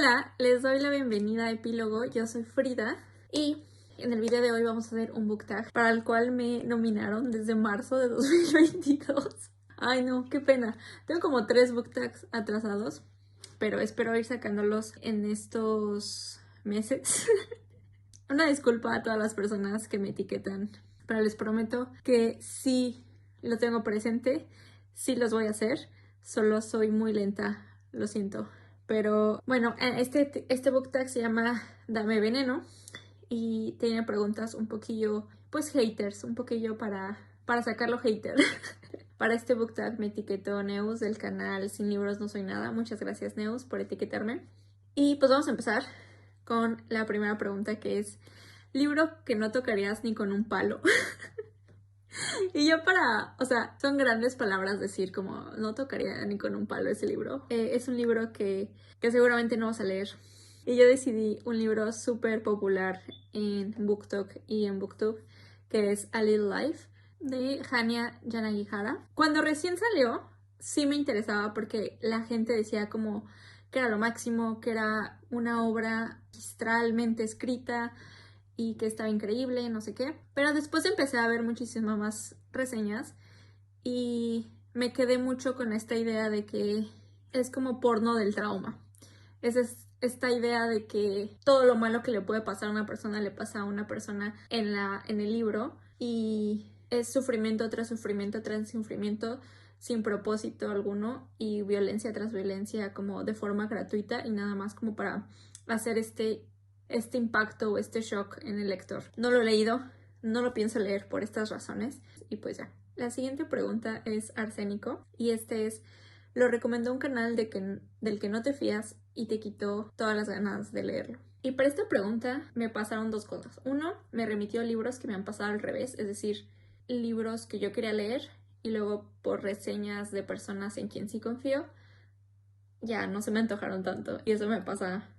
Hola, les doy la bienvenida a Epílogo, yo soy Frida y en el video de hoy vamos a hacer un book tag para el cual me nominaron desde marzo de 2022. Ay no, qué pena. Tengo como 3 book tags atrasados, pero espero ir sacándolos en estos meses. Una disculpa a todas las personas que me etiquetan, pero les prometo que sí lo tengo presente, sí los voy a hacer, solo soy muy lenta, lo siento. Pero bueno, este book tag se llama Dame Veneno y tiene preguntas un poquillo, pues haters, un poquillo para sacarlo hater. Para este book tag me etiquetó Neus del canal Sin Libros No Soy Nada. Muchas gracias Neus por etiquetarme. Y pues vamos a empezar con la primera pregunta, que es libro que no tocarías ni con un palo. Y yo o sea, son grandes palabras decir como no tocaría ni con un palo ese libro. Es un libro que seguramente no vas a leer. Y yo decidí un libro súper popular en BookTok y en BookTube, que es A Little Life, de Hanya Yanagihara. Cuando recién salió, sí me interesaba porque la gente decía como que era lo máximo, que era una obra magistralmente escrita y que estaba increíble, no sé qué. Pero después empecé a ver muchísimas más reseñas y me quedé mucho con esta idea de que es como porno del trauma. Es esta idea de que todo lo malo que le puede pasar a una persona le pasa a una persona en el libro, y es sufrimiento tras sufrimiento tras sufrimiento sin propósito alguno y violencia tras violencia como de forma gratuita y nada más como para hacer este impacto o este shock en el lector. No lo he leído, no lo pienso leer por estas razones y pues ya. La siguiente pregunta es Arsénico y lo recomendó un canal del que no te fías y te quitó todas las ganas de leerlo. Y para esta pregunta me pasaron 2 cosas. Uno, me remitió libros que me han pasado al revés, es decir, libros que yo quería leer y luego por reseñas de personas en quien sí confío, ya no se me antojaron tanto. Y eso me pasa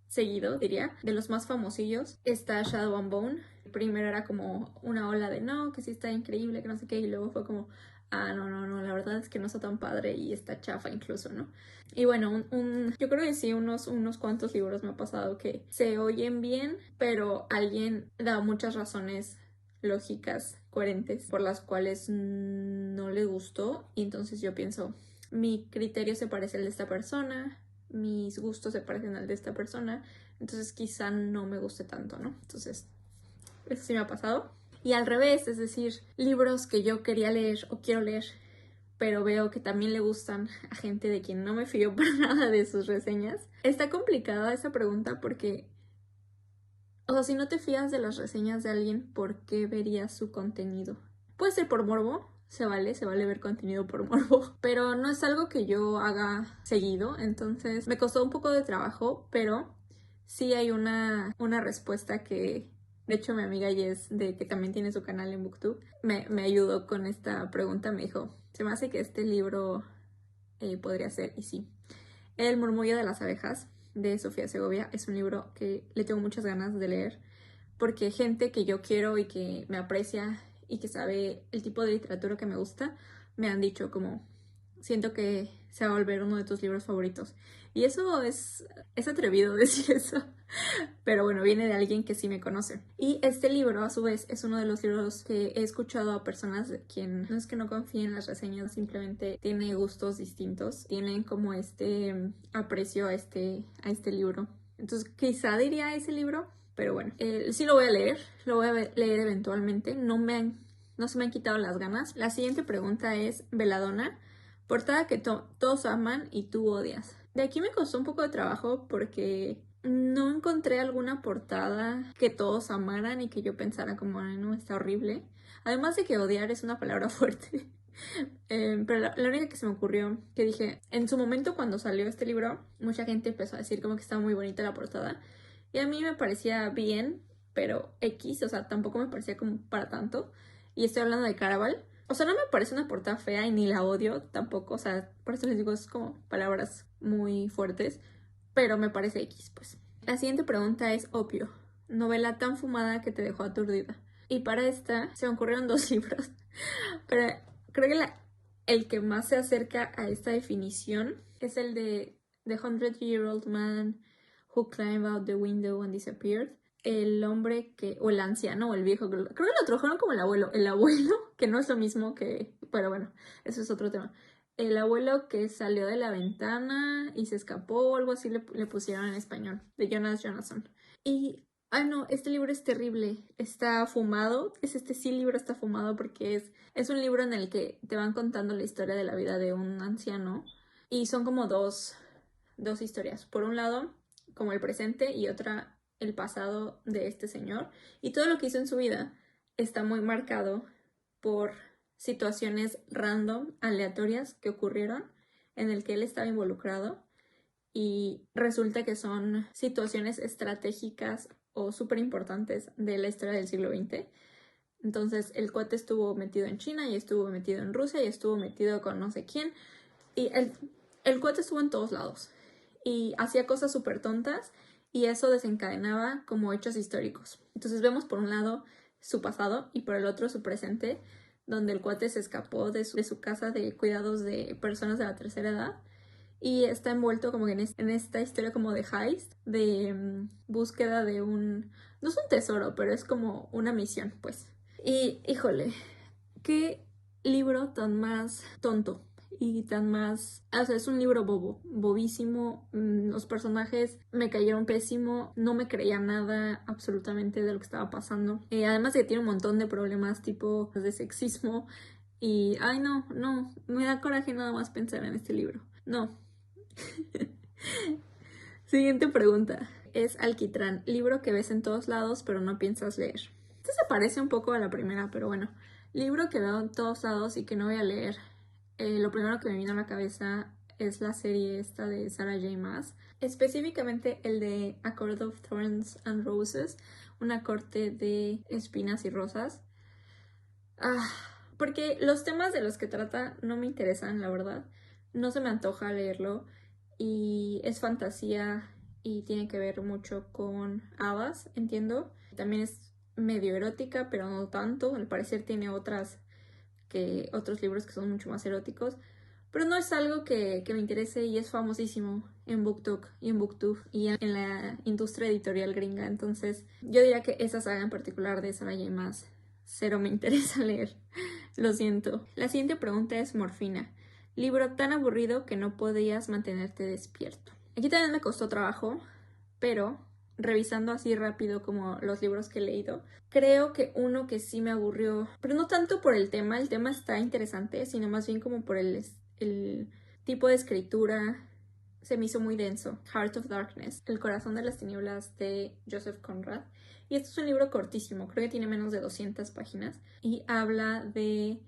seguido, diría. De los más famosillos está Shadow and Bone. Primero era como una ola de no, que sí está increíble, que no sé qué, y luego fue como no, la verdad es que no está tan padre y está chafa incluso, ¿no? Y bueno, yo creo que sí, unos cuantos libros me ha pasado que se oyen bien, pero alguien da muchas razones lógicas, coherentes, por las cuales no le gustó, y entonces yo pienso, mi criterio se parece al de esta persona, mis gustos se parecen al de esta persona, entonces quizá no me guste tanto, ¿no? Entonces, eso sí me ha pasado. Y al revés, es decir, libros que yo quería leer o quiero leer, pero veo que también le gustan a gente de quien no me fío para nada de sus reseñas. Está complicada esa pregunta porque, o sea, si no te fías de las reseñas de alguien, ¿por qué verías su contenido? Puede ser por morbo, se vale ver contenido por morbo, pero no es algo que yo haga seguido, entonces me costó un poco de trabajo, pero sí hay una respuesta que, de hecho, mi amiga Jess, que también tiene su canal en BookTube, me ayudó con esta pregunta. Me dijo, se me hace que este libro podría ser, y sí. El murmullo de las abejas, de Sofía Segovia, es un libro que le tengo muchas ganas de leer, porque gente que yo quiero y que me aprecia y que sabe el tipo de literatura que me gusta, me han dicho como, siento que se va a volver uno de tus libros favoritos. Y eso es atrevido decir eso, pero bueno, viene de alguien que sí me conoce. Y este libro, a su vez, es uno de los libros que he escuchado a personas de quien no es que no confíen en las reseñas, simplemente tiene gustos distintos, tienen como aprecio a este libro. Entonces quizá diría ese libro, pero bueno, sí lo voy a leer, lo voy a leer eventualmente, no se me han quitado las ganas. La siguiente pregunta es Belladonna, portada que todos aman y tú odias. De aquí me costó un poco de trabajo porque no encontré alguna portada que todos amaran y que yo pensara como, ay, no, está horrible. Además de que odiar es una palabra fuerte. Pero la única que se me ocurrió, que dije, en su momento cuando salió este libro, mucha gente empezó a decir como que estaba muy bonita la portada. Y a mí me parecía bien, pero X, o sea, tampoco me parecía como para tanto. Y estoy hablando de Caraval. O sea, no me parece una portada fea y ni la odio tampoco. O sea, por eso les digo, es como palabras muy fuertes. Pero me parece X, pues. La siguiente pregunta es Opio, novela tan fumada que te dejó aturdida. Y para esta se me ocurrieron 2 libros. Pero creo que el que más se acerca a esta definición es el de The 100-Year-Old Man Who Climbed Out the Window and Disappeared. El hombre que, o el anciano, o el viejo, creo que lo tradujeron como el abuelo, que no es lo mismo que, pero bueno, eso es otro tema. El abuelo que salió de la ventana y se escapó o algo así le pusieron en español, de Jonas Jonasson. Y, ay no, este libro es terrible, está fumado, sí libro está fumado porque es un libro en el que te van contando la historia de la vida de un anciano y son como dos historias. Por un lado, como el presente y otra, el pasado de este señor. Y todo lo que hizo en su vida está muy marcado por situaciones random, aleatorias que ocurrieron en el que él estaba involucrado y resulta que son situaciones estratégicas o súper importantes de la historia del siglo XX. Entonces el cuate estuvo metido en China y estuvo metido en Rusia y estuvo metido con no sé quién y el cuate estuvo en todos lados y hacía cosas súper tontas y eso desencadenaba como hechos históricos. Entonces vemos por un lado su pasado y por el otro su presente, donde el cuate se escapó de su casa de cuidados de personas de la tercera edad y está envuelto como en esta historia como de heist, de búsqueda de no es un tesoro, pero es como una misión, pues. Y híjole, qué libro tan más tonto y tan más... O sea, es un libro bobísimo. Los personajes me cayeron pésimo, no me creía nada absolutamente de lo que estaba pasando. Además de que tiene un montón de problemas tipo de sexismo y... Ay, no, me da coraje nada más pensar en este libro. No. Siguiente pregunta. Es Alquitrán, libro que ves en todos lados pero no piensas leer. Esto se parece un poco a la primera, pero bueno. Libro que veo en todos lados y que no voy a leer. Lo primero que me vino a la cabeza es la serie esta de Sarah J. Maas. Específicamente el de A Court of Thorns and Roses. Una corte de espinas y rosas. Porque los temas de los que trata no me interesan, la verdad. No se me antoja leerlo. Y es fantasía y tiene que ver mucho con hadas, entiendo. También es medio erótica, pero no tanto. Al parecer tiene otros libros que son mucho más eróticos. Pero no es algo que me interese y es famosísimo en BookTok y en BookTube y en la industria editorial gringa. Entonces yo diría que esa saga en particular de Sarah J. Maas cero me interesa leer. Lo siento. La siguiente pregunta es Morfina. Libro tan aburrido que no podías mantenerte despierto. Aquí también me costó trabajo, pero revisando así rápido como los libros que he leído, creo que uno que sí me aburrió, pero no tanto por el tema está interesante, sino más bien como por el tipo de escritura. Se me hizo muy denso. Heart of Darkness, El corazón de las tinieblas de Joseph Conrad. Y esto es un libro cortísimo, creo que tiene menos de 200 páginas y habla de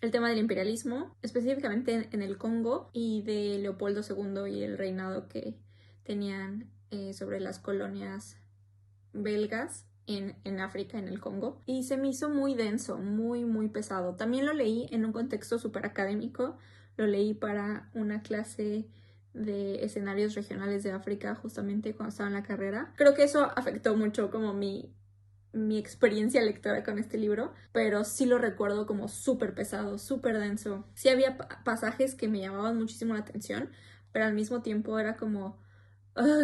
el tema del imperialismo, específicamente en el Congo y de Leopoldo II y el reinado que tenían sobre las colonias belgas en África, en el Congo. Y se me hizo muy denso, muy, muy pesado. También lo leí en un contexto súper académico. Lo leí para una clase de escenarios regionales de África justamente cuando estaba en la carrera. Creo que eso afectó mucho como mi experiencia lectora con este libro, pero sí lo recuerdo como súper pesado, súper denso. Sí había pasajes que me llamaban muchísimo la atención, pero al mismo tiempo era como,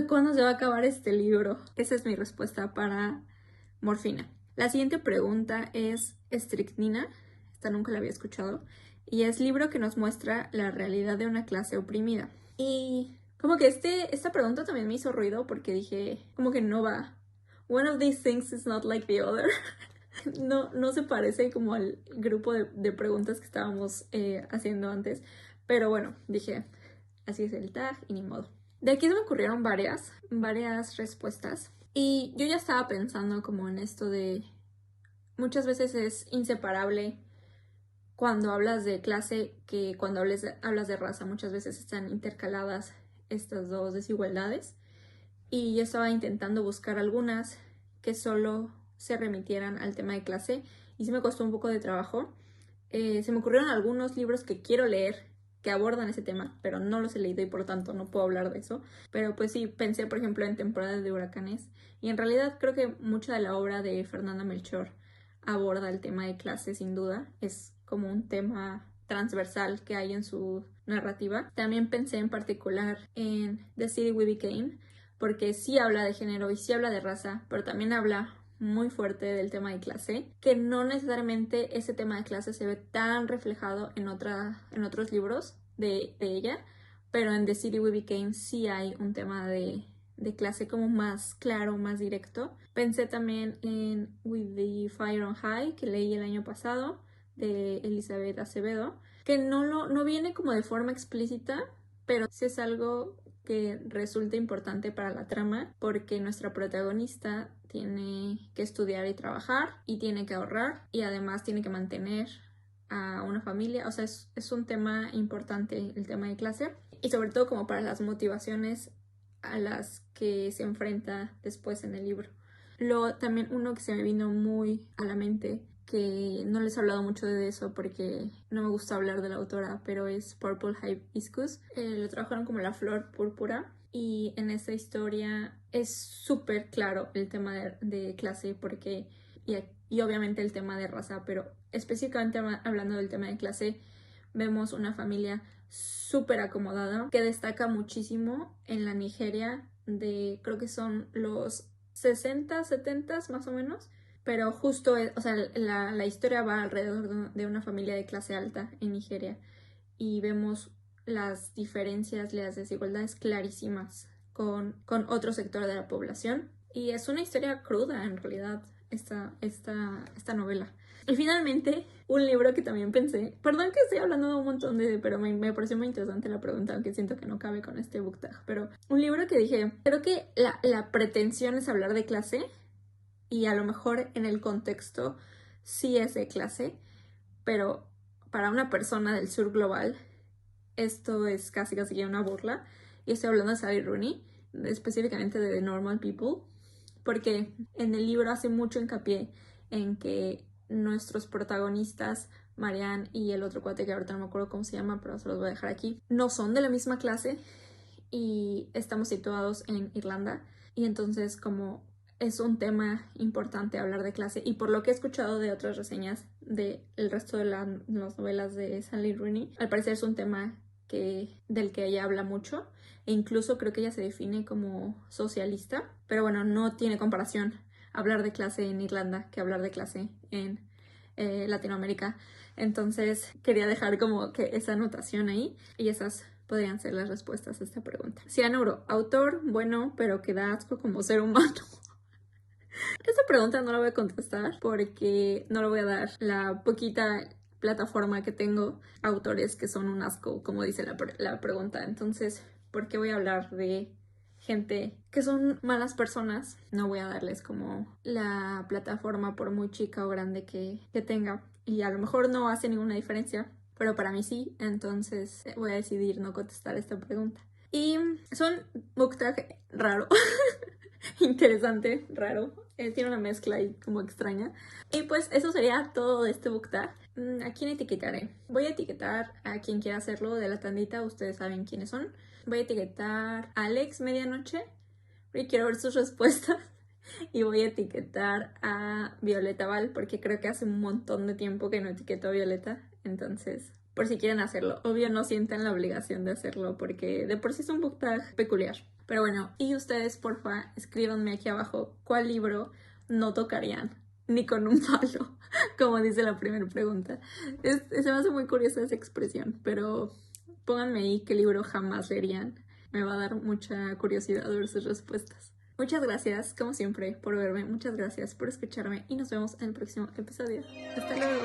¿cuándo se va a acabar este libro? Esa es mi respuesta para Morfina. La siguiente pregunta es Estricnina, esta nunca la había escuchado, y es libro que nos muestra la realidad de una clase oprimida. Y como que esta pregunta también me hizo ruido porque dije, como que no va. One of these things is not like the other. No se parece como al grupo de preguntas que estábamos haciendo antes. Pero bueno, dije, así es el tag y ni modo. De aquí se me ocurrieron varias respuestas. Y yo ya estaba pensando como en esto de... Muchas veces es inseparable cuando hablas de clase que cuando hablas de raza. Muchas veces están intercaladas estas dos desigualdades. Y yo estaba intentando buscar algunas que solo se remitieran al tema de clase y sí me costó un poco de trabajo. Se me ocurrieron algunos libros que quiero leer que abordan ese tema, pero no los he leído y por lo tanto no puedo hablar de eso. Pero pues sí, pensé por ejemplo en Temporada de huracanes y en realidad creo que mucha de la obra de Fernanda Melchor aborda el tema de clase sin duda. Es como un tema transversal que hay en su narrativa. También pensé en particular en The City We Became, porque sí habla de género y sí habla de raza, pero también habla muy fuerte del tema de clase, que no necesariamente ese tema de clase se ve tan reflejado en otros libros de ella, pero en The City We Became sí hay un tema de clase como más claro, más directo. Pensé también en With the Fire on High, que leí el año pasado, de Elizabeth Acevedo, que no viene como de forma explícita, pero sí es algo que resulta importante para la trama, porque nuestra protagonista tiene que estudiar y trabajar y tiene que ahorrar y además tiene que mantener a una familia. O sea, es un tema importante el tema de clase, y sobre todo como para las motivaciones a las que se enfrenta después en el libro. Luego también uno que se me vino muy a la mente, que no les he hablado mucho de eso porque no me gusta hablar de la autora, pero es Purple Hibiscus. Lo trabajaron como la flor púrpura, y en esta historia es súper claro el tema de clase, porque y obviamente el tema de raza, pero específicamente hablando del tema de clase, vemos una familia súper acomodada que destaca muchísimo en la Nigeria de, creo que son los 60, 70 más o menos, pero justo, o sea, la historia va alrededor de una familia de clase alta en Nigeria, y vemos las diferencias, las desigualdades clarísimas con otro sector de la población, y es una historia cruda en realidad esta novela. Y finalmente, un libro que también pensé, perdón que estoy hablando de un montón pero me pareció muy interesante la pregunta, aunque siento que no cabe con este book tag, pero un libro que dije, creo que la pretensión es hablar de clase, y a lo mejor en el contexto sí es de clase, pero para una persona del sur global esto es casi ya una burla, y estoy hablando de Sally Rooney, específicamente de The Normal People, porque en el libro hace mucho hincapié en que nuestros protagonistas, Marianne y el otro cuate que ahorita no me acuerdo cómo se llama, pero se los voy a dejar aquí, no son de la misma clase, y estamos situados en Irlanda, y entonces como es un tema importante hablar de clase, y por lo que he escuchado de otras reseñas del resto de las novelas de Sally Rooney, al parecer es un tema del que ella habla mucho, e incluso creo que ella se define como socialista, pero bueno, no tiene comparación hablar de clase en Irlanda que hablar de clase en Latinoamérica. Entonces quería dejar como que esa anotación ahí, y esas podrían ser las respuestas a esta pregunta. Cianuro, autor, bueno, pero que da asco como ser humano. Esta pregunta no la voy a contestar porque no le voy a dar la poquita plataforma que tengo a autores que son un asco, como dice la pregunta. Entonces, ¿por qué voy a hablar de gente que son malas personas? No voy a darles como la plataforma, por muy chica o grande que tenga. Y a lo mejor no hace ninguna diferencia, pero para mí sí. Entonces voy a decidir no contestar esta pregunta. Y son book tag raro. Interesante, raro. Tiene una mezcla ahí como extraña. Y pues eso sería todo de este book tag. ¿A quién etiquetaré? Voy a etiquetar a quien quiera hacerlo de la tandita. Ustedes saben quiénes son. Voy a etiquetar a Alex Medianoche, porque quiero ver sus respuestas. Y voy a etiquetar a Violeta Val, porque creo que hace un montón de tiempo que no etiqueto a Violeta. Entonces, por si quieren hacerlo. Obvio, no sientan la obligación de hacerlo, porque de por sí es un book tag peculiar. Pero bueno, y ustedes, porfa, escríbanme aquí abajo cuál libro no tocarían ni con un palo, como dice la primera pregunta. Se me hace muy curiosa esa expresión, pero pónganme ahí qué libro jamás leerían. Me va a dar mucha curiosidad ver sus respuestas. Muchas gracias, como siempre, por verme. Muchas gracias por escucharme, y nos vemos en el próximo episodio. Hasta luego.